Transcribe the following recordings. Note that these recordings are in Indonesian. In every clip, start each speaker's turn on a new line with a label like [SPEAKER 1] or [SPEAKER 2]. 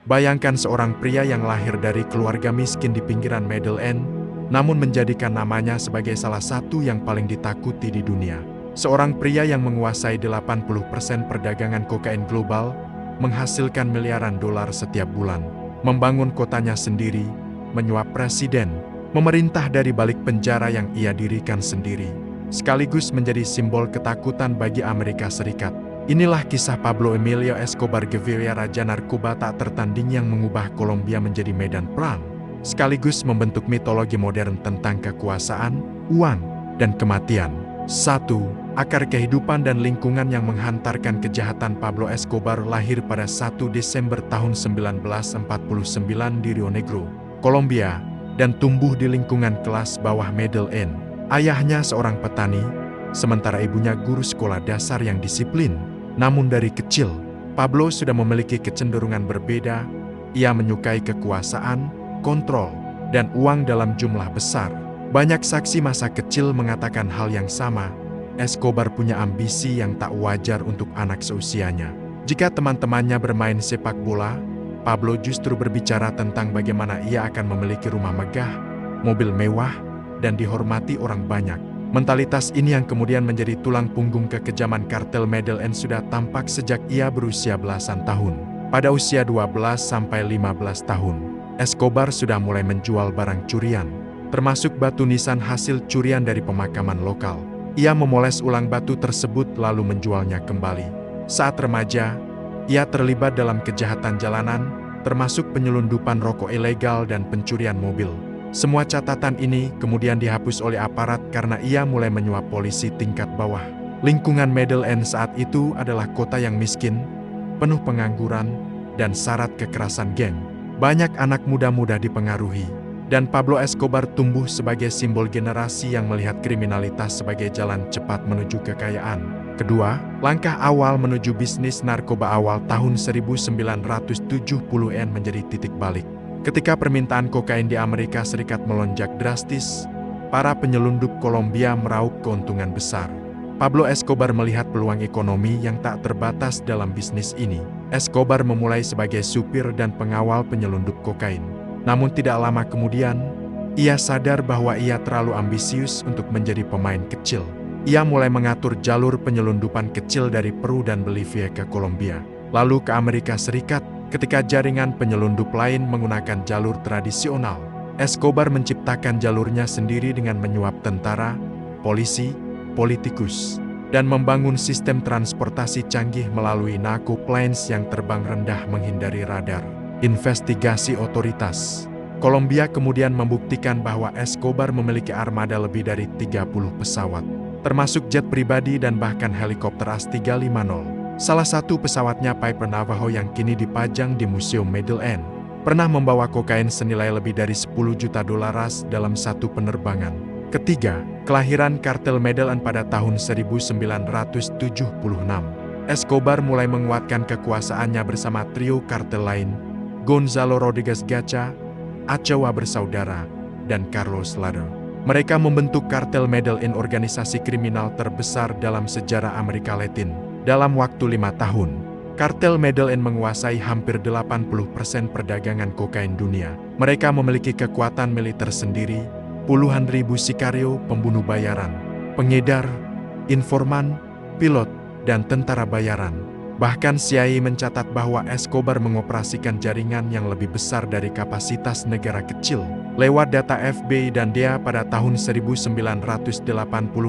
[SPEAKER 1] Bayangkan seorang pria yang lahir dari keluarga miskin di pinggiran Medellin, namun menjadikan namanya sebagai salah satu yang paling ditakuti di dunia. Seorang pria yang menguasai 80% perdagangan kokain global, menghasilkan miliaran dolar setiap bulan, membangun kotanya sendiri, menyuap presiden, memerintah dari balik penjara yang ia dirikan sendiri, sekaligus menjadi simbol ketakutan bagi Amerika Serikat. Inilah kisah Pablo Emilio Escobar Gaviria, raja narkoba tak tertanding yang mengubah Kolombia menjadi medan perang, sekaligus membentuk mitologi modern tentang kekuasaan, uang, dan kematian. 1. Akar kehidupan dan lingkungan yang menghantarkan kejahatan. Pablo Escobar lahir pada 1 Desember tahun 1949 di Rio Negro, Kolombia, dan tumbuh di lingkungan kelas bawah Medellin. Ayahnya seorang petani, sementara ibunya guru sekolah dasar yang disiplin. Namun dari kecil, Pablo sudah memiliki kecenderungan berbeda. Ia menyukai kekuasaan, kontrol, dan uang dalam jumlah besar. Banyak saksi masa kecil mengatakan hal yang sama. Escobar punya ambisi yang tak wajar untuk anak seusianya. Jika teman-temannya bermain sepak bola, Pablo justru berbicara tentang bagaimana ia akan memiliki rumah megah, mobil mewah, dan dihormati orang banyak. Mentalitas ini yang kemudian menjadi tulang punggung kekejaman kartel Medellin sudah tampak sejak ia berusia belasan tahun. Pada usia 12-15 tahun, Escobar sudah mulai menjual barang curian, termasuk batu nisan hasil curian dari pemakaman lokal. Ia memoles ulang batu tersebut lalu menjualnya kembali. Saat remaja, ia terlibat dalam kejahatan jalanan, termasuk penyelundupan rokok ilegal dan pencurian mobil. Semua catatan ini kemudian dihapus oleh aparat karena ia mulai menyuap polisi tingkat bawah. Lingkungan Medellin saat itu adalah kota yang miskin, penuh pengangguran, dan syarat kekerasan geng. Banyak anak muda dipengaruhi, dan Pablo Escobar tumbuh sebagai simbol generasi yang melihat kriminalitas sebagai jalan cepat menuju kekayaan. Kedua, langkah awal menuju bisnis narkoba awal tahun 1970-an menjadi titik balik. Ketika permintaan kokain di Amerika Serikat melonjak drastis, para penyelundup Kolombia meraup keuntungan besar. Pablo Escobar melihat peluang ekonomi yang tak terbatas dalam bisnis ini. Escobar memulai sebagai supir dan pengawal penyelundup kokain. Namun tidak lama kemudian, ia sadar bahwa ia terlalu ambisius untuk menjadi pemain kecil. Ia mulai mengatur jalur penyelundupan kecil dari Peru dan Bolivia ke Kolombia, lalu ke Amerika Serikat. Ketika jaringan penyelundup lain menggunakan jalur tradisional, Escobar menciptakan jalurnya sendiri dengan menyuap tentara, polisi, politikus, dan membangun sistem transportasi canggih melalui narco planes yang terbang rendah menghindari radar. Investigasi otoritas Kolombia kemudian membuktikan bahwa Escobar memiliki armada lebih dari 30 pesawat, termasuk jet pribadi dan bahkan helikopter AS-350. Salah satu pesawatnya Piper Navajo yang kini dipajang di Museum Medellin, pernah membawa kokain senilai lebih dari 10 juta dolar dalam satu penerbangan. Ketiga, kelahiran kartel Medellin pada tahun 1976. Escobar mulai menguatkan kekuasaannya bersama trio kartel lain, Gonzalo Rodriguez Gacha, Achawa Bersaudara, dan Carlos Lado. Mereka membentuk kartel Medellin, organisasi kriminal terbesar dalam sejarah Amerika Latin. Dalam waktu 5 tahun, kartel Medellin menguasai hampir 80% perdagangan kokain dunia. Mereka memiliki kekuatan militer sendiri, puluhan ribu sikario, pembunuh bayaran, pengedar, informan, pilot, dan tentara bayaran. Bahkan CIA mencatat bahwa Escobar mengoperasikan jaringan yang lebih besar dari kapasitas negara kecil. Lewat data FBI dan DEA pada tahun 1980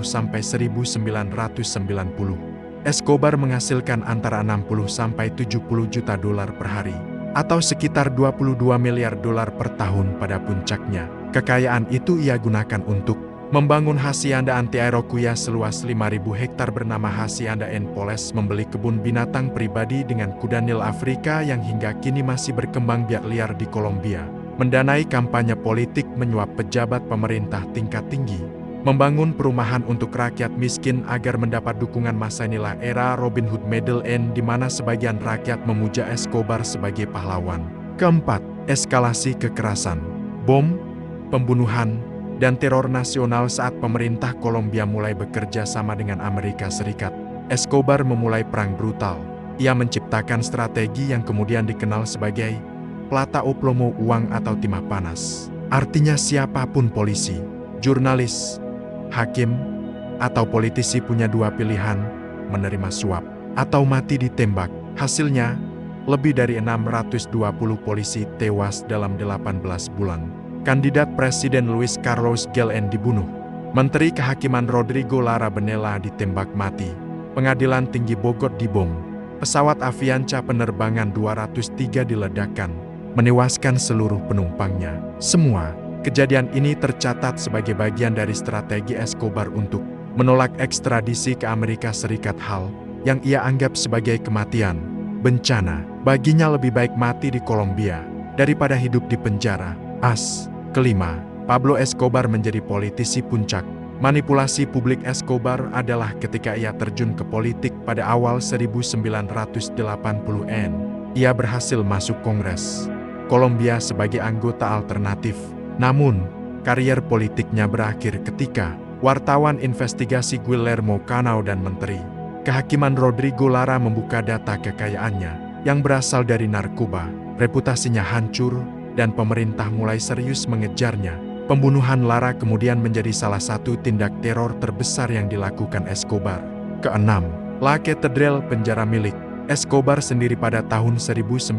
[SPEAKER 1] sampai 1990. Escobar menghasilkan antara 60 sampai 70 juta dolar per hari, atau sekitar 22 miliar dolar per tahun pada puncaknya. Kekayaan itu ia gunakan untuk membangun Hacienda Antiarocuya seluas 5.000 hektar bernama Hacienda Enpoles, membeli kebun binatang pribadi dengan kuda Nil Afrika yang hingga kini masih berkembang biak liar di Kolombia, mendanai kampanye politik, menyuap pejabat pemerintah tingkat tinggi, membangun perumahan untuk rakyat miskin agar mendapat dukungan. Masa inilah era Robin Hood Medellin, di mana sebagian rakyat memuja Escobar sebagai pahlawan. Keempat, eskalasi kekerasan, bom, pembunuhan, dan teror nasional. Saat pemerintah Kolombia mulai bekerja sama dengan Amerika Serikat, Escobar memulai perang brutal. Ia menciptakan strategi yang kemudian dikenal sebagai plata o plomo, uang atau timah panas. Artinya siapapun polisi, jurnalis, hakim, atau politisi punya dua pilihan, menerima suap atau mati ditembak. Hasilnya, lebih dari 620 polisi tewas dalam 18 bulan. Kandidat Presiden Luis Carlos Gillen dibunuh. Menteri Kehakiman Rodrigo Lara Benela ditembak mati. Pengadilan Tinggi Bogor dibom. Pesawat Avianca penerbangan 203 diledakkan, menewaskan seluruh penumpangnya. Semua kejadian ini tercatat sebagai bagian dari strategi Escobar untuk menolak ekstradisi ke Amerika Serikat, hal yang ia anggap sebagai kematian bencana. Baginya lebih baik mati di Kolombia daripada hidup di penjara. Kelima, Pablo Escobar menjadi politisi puncak. Manipulasi publik Escobar adalah ketika ia terjun ke politik pada awal 1980-an. Ia berhasil masuk Kongres Kolombia sebagai anggota alternatif. Namun, karier politiknya berakhir ketika wartawan investigasi Guillermo Canao dan Menteri Kehakiman Rodrigo Lara membuka data kekayaannya yang berasal dari narkoba. Reputasinya hancur dan pemerintah mulai serius mengejarnya. Pembunuhan Lara kemudian menjadi salah satu tindak teror terbesar yang dilakukan Escobar. Keenam, La Catedral, penjara milik Escobar sendiri pada tahun 1991.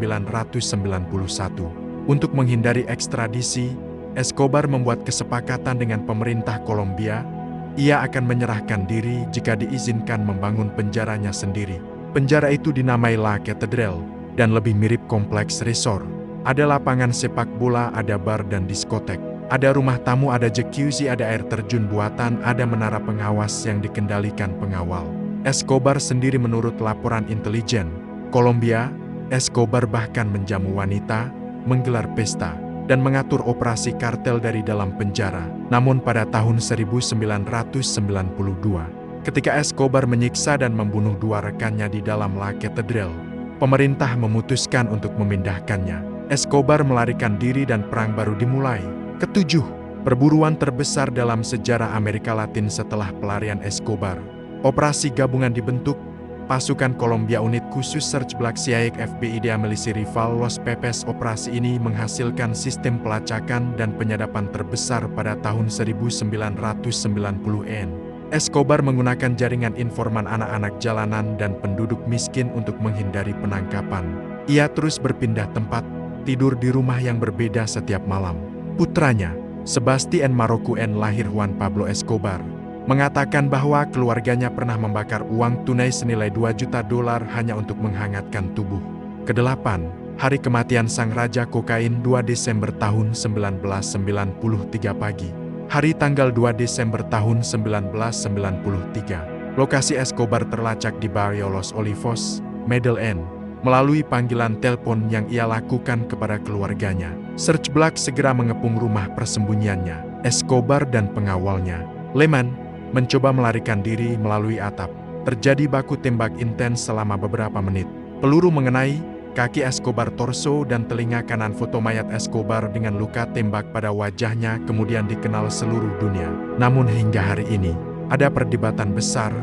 [SPEAKER 1] Untuk menghindari ekstradisi, Escobar membuat kesepakatan dengan pemerintah Kolombia. Ia akan menyerahkan diri jika diizinkan membangun penjaranya sendiri. Penjara itu dinamai La Catedral dan lebih mirip kompleks resort. Ada lapangan sepak bola, ada bar dan diskotek. Ada rumah tamu, ada jacuzzi, ada air terjun buatan, ada menara pengawas yang dikendalikan pengawal. Escobar sendiri menurut laporan intelijen Kolombia, Escobar bahkan menjamu wanita, menggelar pesta, dan mengatur operasi kartel dari dalam penjara. Namun pada tahun 1992, ketika Escobar menyiksa dan membunuh dua rekannya di dalam La Catedral, pemerintah memutuskan untuk memindahkannya. Escobar melarikan diri dan perang baru dimulai. Ketujuh, perburuan terbesar dalam sejarah Amerika Latin setelah pelarian Escobar. Operasi gabungan dibentuk. Pasukan Kolombia Unit Khusus Search Black CIA FBI de milisi rival Los Pepes. Operasi ini menghasilkan sistem pelacakan dan penyadapan terbesar pada tahun 1990-an. Escobar menggunakan jaringan informan anak-anak jalanan dan penduduk miskin untuk menghindari penangkapan. Ia terus berpindah tempat, tidur di rumah yang berbeda setiap malam. Putranya, Sebastian Marroquin, lahir Juan Pablo Escobar, mengatakan bahwa keluarganya pernah membakar uang tunai senilai $2 juta hanya untuk menghangatkan tubuh. Kedelapan, hari kematian sang raja kokain 2 Desember tahun 1993 pagi. Hari tanggal 2 Desember tahun 1993. Lokasi Escobar terlacak di Barrio Los Olivos, Medellin. Melalui panggilan telepon yang ia lakukan kepada keluarganya, Search Black segera mengepung rumah persembunyiannya. Escobar dan pengawalnya, Lehman, mencoba melarikan diri melalui atap. Terjadi baku tembak intens selama beberapa menit. Peluru mengenai kaki Escobar, torso dan telinga kanan. Foto mayat Escobar dengan luka tembak pada wajahnya kemudian dikenal seluruh dunia. Namun hingga hari ini, ada perdebatan besar,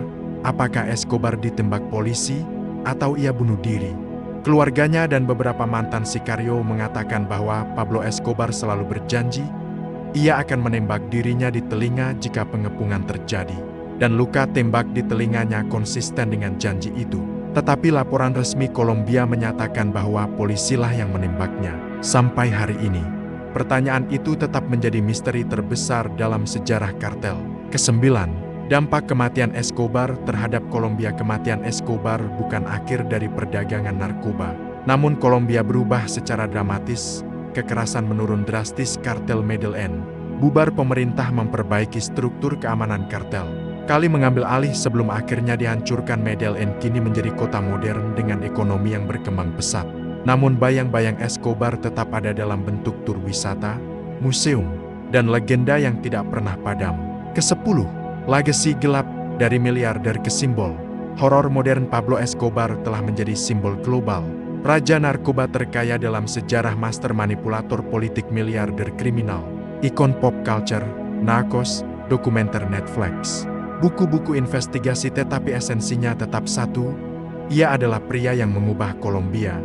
[SPEAKER 1] apakah Escobar ditembak polisi atau ia bunuh diri. Keluarganya dan beberapa mantan sikario mengatakan bahwa Pablo Escobar selalu berjanji ia akan menembak dirinya di telinga jika pengepungan terjadi, dan luka tembak di telinganya konsisten dengan janji itu. Tetapi laporan resmi Kolombia menyatakan bahwa polisilah yang menembaknya. Sampai hari ini, pertanyaan itu tetap menjadi misteri terbesar dalam sejarah kartel. Kesembilan, dampak kematian Escobar terhadap Kolombia. Kematian Escobar bukan akhir dari perdagangan narkoba, namun Kolombia berubah secara dramatis. Kekerasan menurun drastis, kartel Medellin bubar, pemerintah memperbaiki struktur keamanan kartel. Kali mengambil alih sebelum akhirnya dihancurkan. Medellin kini menjadi kota modern dengan ekonomi yang berkembang pesat. Namun bayang-bayang Escobar tetap ada dalam bentuk tur wisata, museum, dan legenda yang tidak pernah padam. Kesepuluh, legasi gelap dari miliarder ke simbol horor modern. Pablo Escobar telah menjadi simbol global. Raja narkoba terkaya dalam sejarah, master manipulator politik, miliarder kriminal, ikon pop culture, narkos, dokumenter Netflix, buku-buku investigasi, tetapi esensinya tetap satu. Ia adalah pria yang mengubah Kolombia,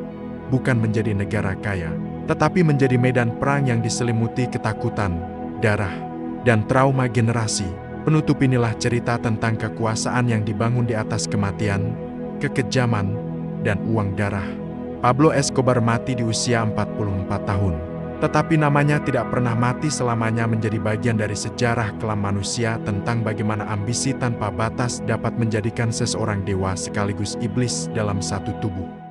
[SPEAKER 1] bukan menjadi negara kaya, tetapi menjadi medan perang yang diselimuti ketakutan, darah, dan trauma generasi. Penutup inilah cerita tentang kekuasaan yang dibangun di atas kematian, kekejaman, dan uang darah. Pablo Escobar mati di usia 44 tahun. Tetapi namanya tidak pernah mati selamanya, menjadi bagian dari sejarah kelam manusia tentang bagaimana ambisi tanpa batas dapat menjadikan seseorang dewa sekaligus iblis dalam satu tubuh.